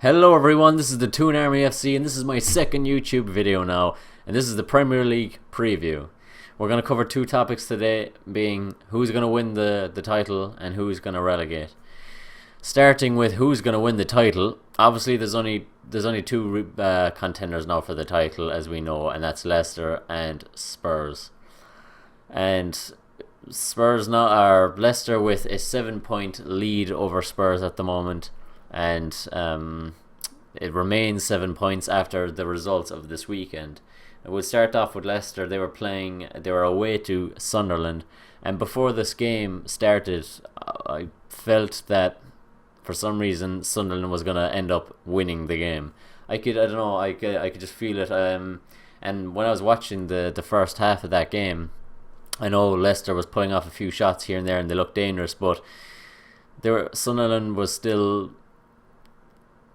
Hello everyone, this is the Toon Army FC and this is my second YouTube video now, and this is the Premier League preview. We're going to cover two topics today, being who's going to win the title and who's going to relegate. Starting with who's going to win the title, obviously there's only two contenders now for the title, as we know, and that's Leicester and Spurs. And Spurs now are Leicester with a 7-point lead over Spurs at the moment. And it remains 7 points after the results of this weekend. We'll start off with Leicester. They were away to Sunderland, and before this game started, I felt that for some reason Sunderland was going to end up winning the game. I could just feel it. And when I was watching the first half of that game, I know Leicester was pulling off a few shots here and there, and they looked dangerous, but Sunderland was still.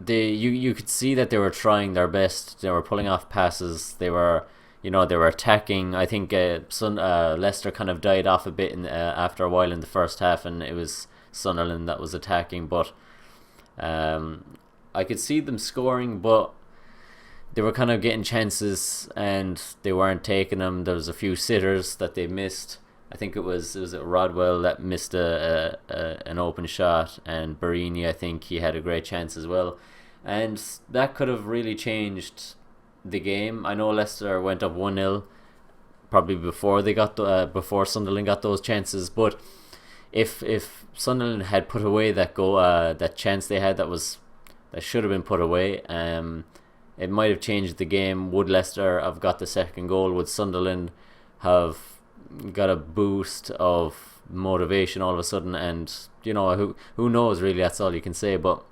You could see that they were trying their best. They were pulling off passes. They were attacking. I think Leicester kind of died off a bit after a while in the first half, and it was Sunderland that was attacking. But I could see them scoring, but they were kind of getting chances and they weren't taking them. There was a few sitters that they missed. I think it was Rodwell that missed an open shot, and Barini, I think he had a great chance as well, and that could have really changed the game. I know Leicester went up 1-0 probably before Sunderland got those chances, but if Sunderland had put away that goal, that chance they had that should have been put away, it might have changed the game. Would Leicester have got the second goal? Would Sunderland have got a boost of motivation all of a sudden? And who knows, really, that's all you can say. But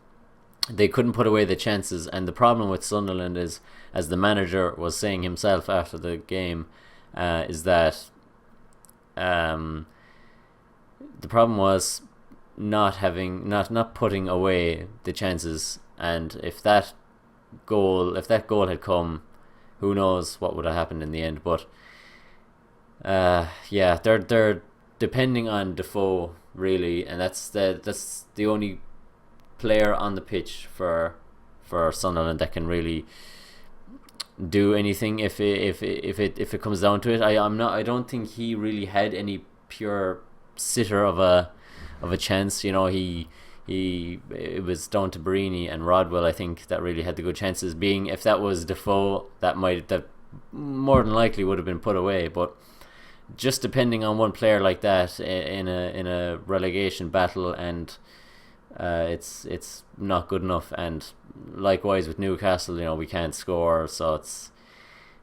they couldn't put away the chances, and the problem with Sunderland is, as the manager was saying himself after the game, is that the problem was not putting away the chances. And if that goal had come, who knows what would have happened in the end. But they're depending on Defoe, really, and that's the only player on the pitch for Sunderland that can really do anything if it comes down to it. I don't think he really had any pure sitter of a chance. It was down to Barini and Rodwell, I think, that really had the good chances. Being if that was Defoe, that more than likely would have been put away. But just depending on one player like that in a relegation battle, and it's not good enough. And likewise with Newcastle, we can't score,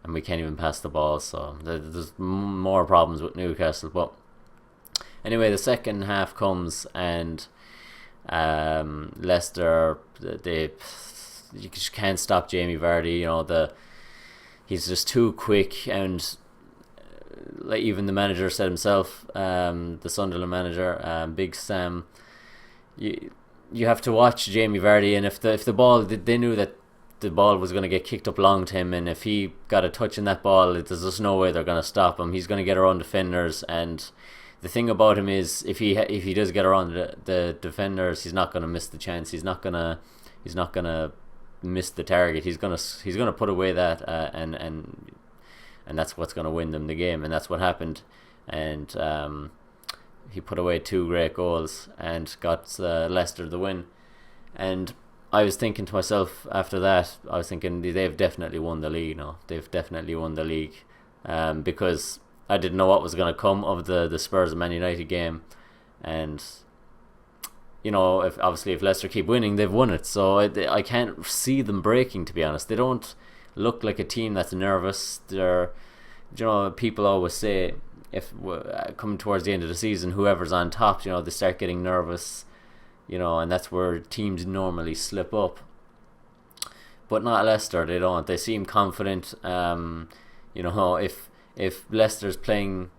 and we can't even pass the ball, so there's more problems with Newcastle. But anyway, the second half comes, and Leicester, you just can't stop Jamie Vardy. He's just too quick, and like even the manager said himself, the Sunderland manager, Big Sam, you have to watch Jamie Vardy, and if the ball, they knew that the ball was going to get kicked up long to him, and if he got a touch in that ball, there's just no way they're going to stop him. He's going to get around defenders, and the thing about him is, if he does get around the defenders, he's not going to miss the chance. He's not gonna miss the target. He's gonna put away that, and that's what's going to win them the game, and that's what happened. And he put away two great goals and got Leicester the win. And I was thinking to myself after that, they've definitely won the league. They've definitely won the league, because I didn't know what was going to come of the Spurs and Man United game. And if Leicester keep winning, they've won it. So I can't see them breaking, to be honest. They don't look like a team that's nervous. People always say, if coming towards the end of the season, whoever's on top, they start getting nervous, and that's where teams normally slip up. But not Leicester. They don't. They seem confident. If Leicester's playing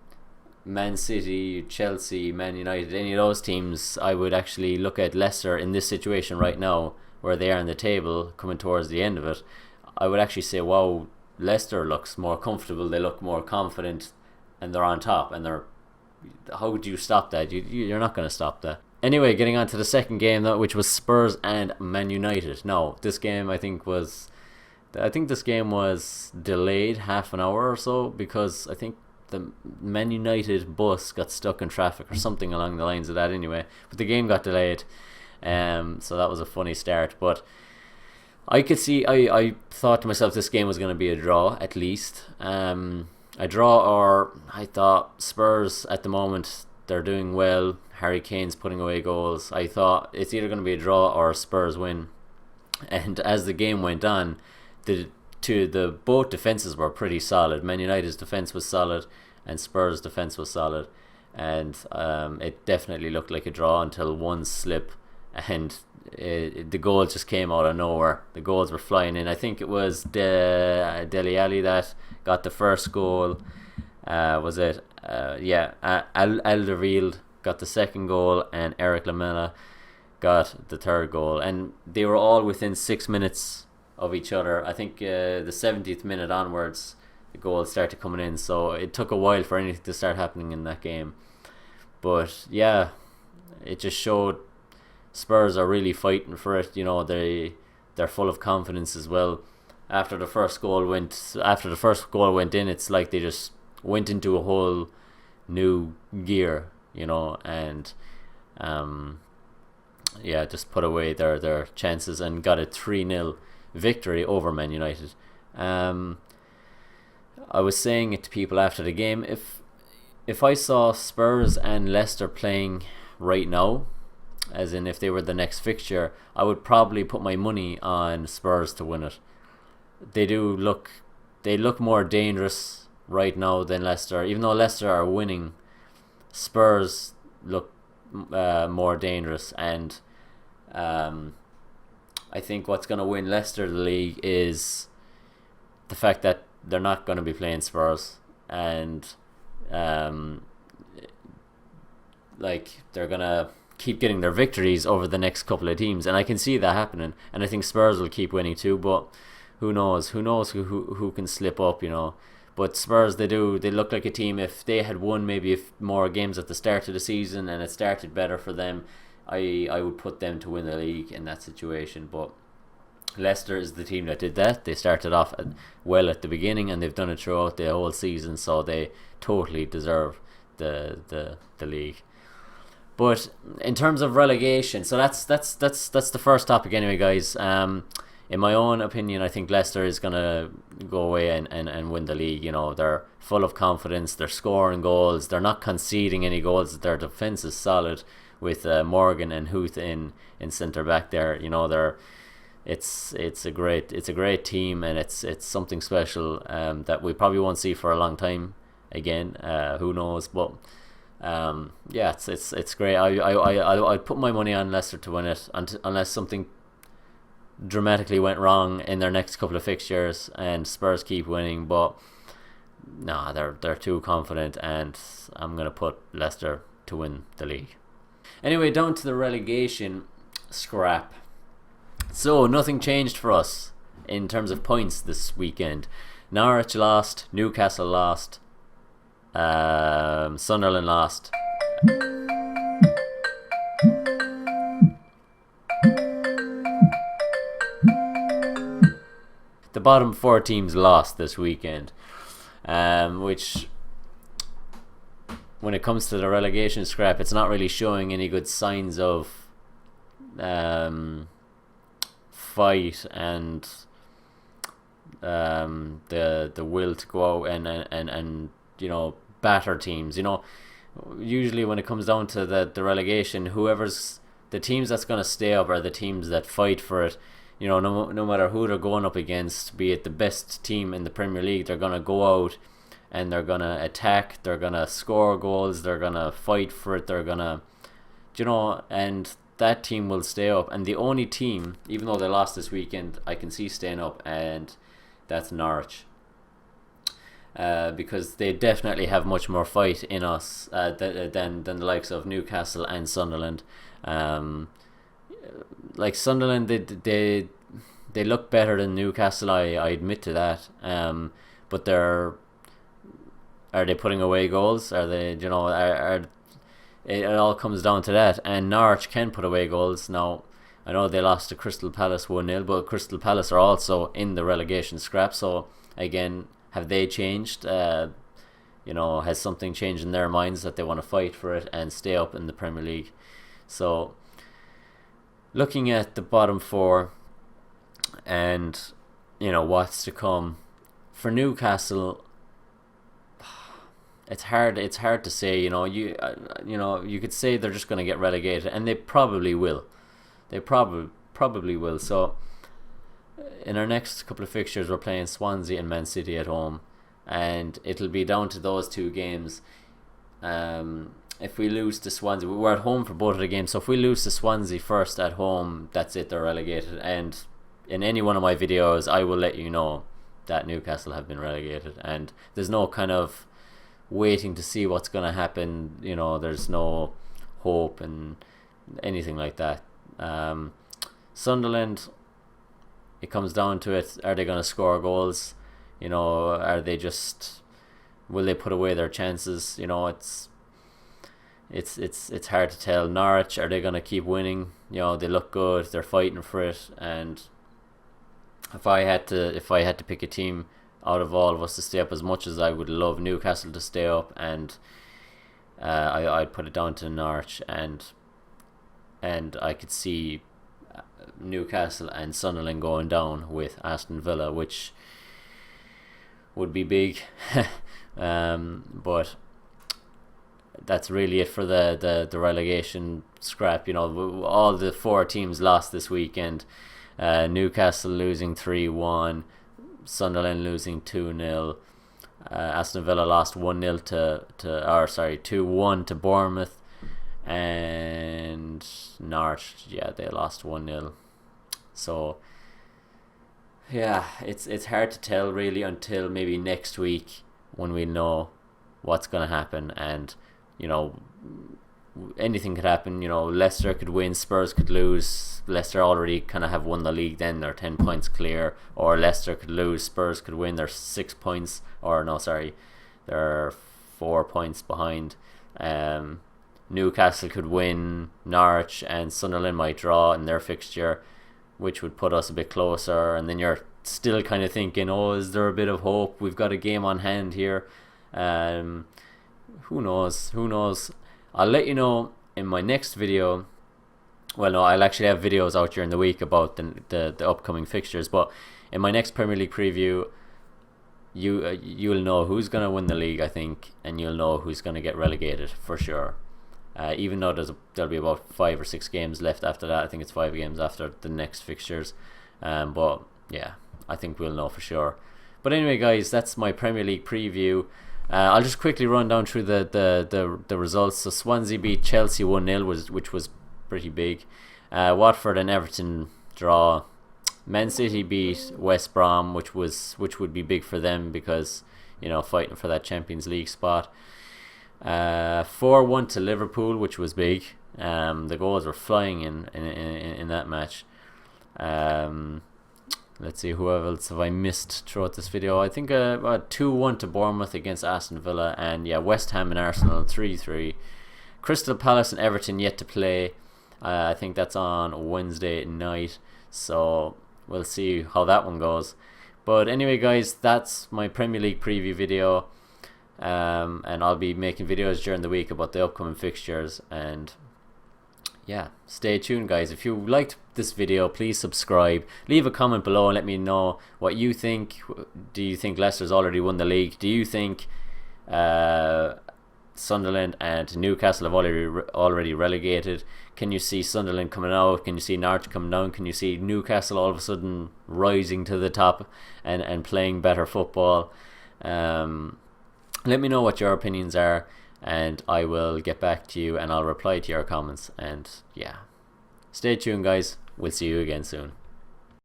Man City, Chelsea, Man United, any of those teams, I would actually look at Leicester in this situation right now, where they are in the table, coming towards the end of it. I would actually say, wow, Leicester looks more comfortable. They look more confident, and they're on top. And how would you stop that? You're not going to stop that. Anyway, getting on to the second game, though, which was Spurs and Man United. No, I think this game was delayed half an hour or so because I think the Man United bus got stuck in traffic or something along the lines of that. Anyway, but the game got delayed, so that was a funny start. But I could see. I thought to myself this game was going to be a draw at least. A draw, or I thought Spurs at the moment they're doing well. Harry Kane's putting away goals. I thought it's either going to be a draw or Spurs win. And as the game went on, the both defenses were pretty solid. Man United's defense was solid, and Spurs' defense was solid, and it definitely looked like a draw until one slip, and the goal just came out of nowhere. The goals were flying in. I think it was Dele Alli that got the first goal. Was it? Yeah, Alderweireld got the second goal, and Eric Lamela got the third goal, and they were all within 6 minutes of each other. I think the 70th minute onwards, the goals started coming in, so it took a while for anything to start happening in that game. But yeah, it just showed Spurs are really fighting for it. You know, they're full of confidence as well. After the first goal went in, it's like they just went into a whole new gear, you know, and yeah, just put away their chances and got a 3-0 victory over Man United. I was saying it to people after the game, if I saw Spurs and Leicester playing right now, as in if they were the next fixture, I would probably put my money on Spurs to win it. They look more dangerous right now than Leicester. Even though Leicester are winning, Spurs look more dangerous, and I think what's going to win Leicester the league is the fact that they're not going to be playing Spurs, and like they're going to keep getting their victories over the next couple of teams, and I can see that happening, and I think Spurs will keep winning too, but who knows who can slip up, you know. But Spurs, they look like a team. If they had won maybe more games at the start of the season and it started better for them, I would put them to win the league in that situation. But Leicester is the team that did that. They started off well at the beginning, and they've done it throughout the whole season, so they totally deserve the league. But in terms of relegation, so that's the first topic anyway, guys. In my own opinion, I think Leicester is going to go away and win the league. You know, they're full of confidence. They're scoring goals. They're not conceding any goals. Their defence is solid with Morgan and Huth in centre back there. You know, it's a great team, and it's something special that we probably won't see for a long time again. Who knows? But yeah, it's great. I'd put my money on Leicester to win it unless something dramatically went wrong in their next couple of fixtures and Spurs keep winning. But nah, they're too confident, and I'm gonna put Leicester to win the league. Anyway, down to the relegation scrap. So nothing changed for us in terms of points this weekend. Norwich lost, Newcastle lost, Sunderland lost. The bottom four teams lost this weekend, which, when it comes to the relegation scrap, it's not really showing any good signs of fight and the will to go out and you know, batter teams. You know, usually when it comes down to the relegation, whoever's the teams that's going to stay up are the teams that fight for it. You know, no matter who they're going up against, be it the best team in the Premier League, they're going to go out and they're going to attack, they're going to score goals, they're going to fight for it, they're going to, you know, and that team will stay up. And the only team, even though they lost this weekend, I can see staying up, and that's Norwich. Because they definitely have much more fight in us than the likes of Newcastle and Sunderland. Like Sunderland, they look better than Newcastle. I admit to that. But are they putting away goals? Are they, you know, it all comes down to that. And Norwich can put away goals. Now, I know they lost to Crystal Palace 1-0, but Crystal Palace are also in the relegation scrap. So again, have they changed? Has something changed in their minds that they want to fight for it and stay up in the Premier League? So looking at the bottom four and what's to come for Newcastle, it's hard to say. You could say they're just going to get relegated, and they probably will. They probably will. So in our next couple of fixtures, we're playing Swansea and Man City at home, and it'll be down to those two games. If we lose to Swansea, we're at home for both of the games, so if we lose to Swansea first at home, that's it, they're relegated. And in any one of my videos, I will let you know that Newcastle have been relegated, and there's no kind of waiting to see what's going to happen. There's no hope and anything like that. Sunderland, it comes down to it, are they going to score goals? Are they just, will they put away their chances? It's hard to tell. Norwich, are they going to keep winning? They look good, they're fighting for it. And if I had to pick a team out of all of us to stay up, as much as I would love Newcastle to stay up, and I'd put it down to Norwich, and I could see Newcastle and Sunderland going down with Aston Villa, which would be big. But that's really it for the relegation scrap. All the four teams lost this weekend. Newcastle losing 3-1, Sunderland losing 2-0, Aston Villa lost 2-1 to Bournemouth, and Norwich, they lost 1-0. So yeah, it's hard to tell really until maybe next week when we know what's going to happen. And anything could happen. Leicester could win, Spurs could lose. Leicester already kind of have won the league, then they're 10 points clear. Or Leicester could lose, Spurs could win, they're 6 points, they're 4 points behind. Newcastle could win, Norwich and Sunderland might draw in their fixture, which would put us a bit closer. And then you're still kind of thinking, is there a bit of hope? We've got a game on hand here. Who knows? I'll let you know in my next video. Well, no, I'll actually have videos out during the week about the upcoming fixtures. But in my next Premier League preview, you'll know who's going to win the league, I think, and you'll know who's going to get relegated for sure. Even though there'll be about 5 or 6 games left after that. I think it's 5 games after the next fixtures. But yeah, I think we'll know for sure. But anyway, guys, that's my Premier League preview. I'll just quickly run down through the results. So Swansea beat Chelsea 1-0, which was pretty big. Watford and Everton draw. Man City beat West Brom, which would be big for them because fighting for that Champions League spot. 4-1 to Liverpool, which was big. The goals were flying in that match. Let's see, who else have I missed throughout this video? I think 2-1 to Bournemouth against Aston Villa, and West Ham and Arsenal 3-3. Crystal Palace and Everton yet to play. I think that's on Wednesday night, so we'll see how that one goes. But anyway, guys, that's my Premier League preview video, and I'll be making videos during the week about the upcoming fixtures. And stay tuned, guys. If you liked this video, please subscribe, leave a comment below and let me know what you think. Do you think Leicester's already won the league? Do you think Sunderland and Newcastle have already relegated? Can you see Sunderland coming out? Can you see Norwich coming down? Can you see Newcastle all of a sudden rising to the top and playing better football? Let me know what your opinions are, and I will get back to you and I'll reply to your comments. And stay tuned, guys. We'll see you again soon.